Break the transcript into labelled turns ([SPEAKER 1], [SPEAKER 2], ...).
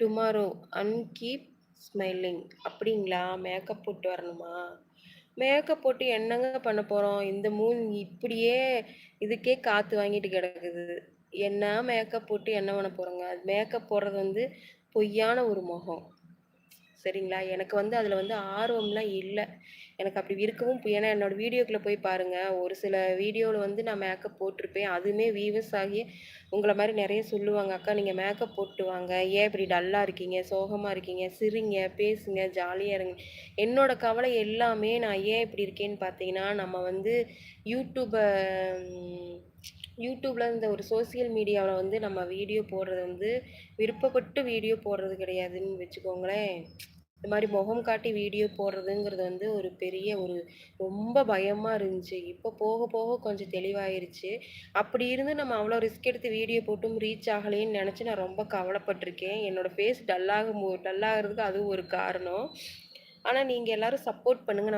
[SPEAKER 1] Tomorrow அன்கீப் smiling அப்படிங்களா? Makeup போட்டு வரணுமா? மேக்கப் போட்டு என்னங்க பண்ண போறோம்? இந்த இப்படியே இதுக்கே காத்து வாங்கிட்டு கிடக்குது. என்ன மேக்கப் போட்டு என்ன பண்ண போறோங்க? அது மேக்கப் போடுறது வந்து பொய்யான ஒரு முகம். சரிங்களா? எனக்கு வந்து அதில வந்து ஆர்வம்லாம் இல்ல. எனக்கு அப்படி இருக்கவும் ஏன்னா என்னோட வீடியோக்குள்ள போய் பாருங்க. ஒரு சில வீடியோல வந்து நான் மேக்கப் போட்டிருப்பேன். அதுவுமே வியூவர்ஸ் ஆகி உங்கள மாரி நெறைய சொல்லுவாங்க. "அக்கா நீங்க மேக்கப் போட்டு வாங்க. ஏன் இப்படி டல்லா இருக்கீங்க? சோகமா இருக்கீங்க? சிரிங்க, பேசுங்க, ஜாலியா இருங்க." என்னோட கவலை எல்லாமே நான் ஏன் இப்படி இருக்கேன்னு பார்த்தீங்கன்னா, நம்ம வந்து யூடியூப ம் யூடியூப்ல இந்த ஒரு சோசியல் மீடியாவுல வந்து நம்ம வீடியோ போடுறது வந்து விருப்பப்பட்டு வீடியோ போடுறது கிடையாதுன்னு வச்சுக்கோங்களேன். இந்த மாரி முகம் காட்டி வீடியோ போடுறதுங்கிறது வந்து ஒரு பெரிய ரொம்ப பயமா இருந்துச்சு. இப்போ போக போக கொஞ்சம் தெளிவாயிருச்சு. அப்படி இருந்து நம்ம அவ்வளோ ரிஸ்க் எடுத்து வீடியோ போட்டும் ரீச் ஆகலையேன்னு நெனச்சு நான் ரொம்ப கவலைப்பட்டுருக்கேன். என்னோட ஃபேஸ் டல் ஆகுறதுக்கு அதுவும் ஒரு காரணம். ஆனா நீங்க எல்லாரும் சப்போர்ட் பண்ணுங்க.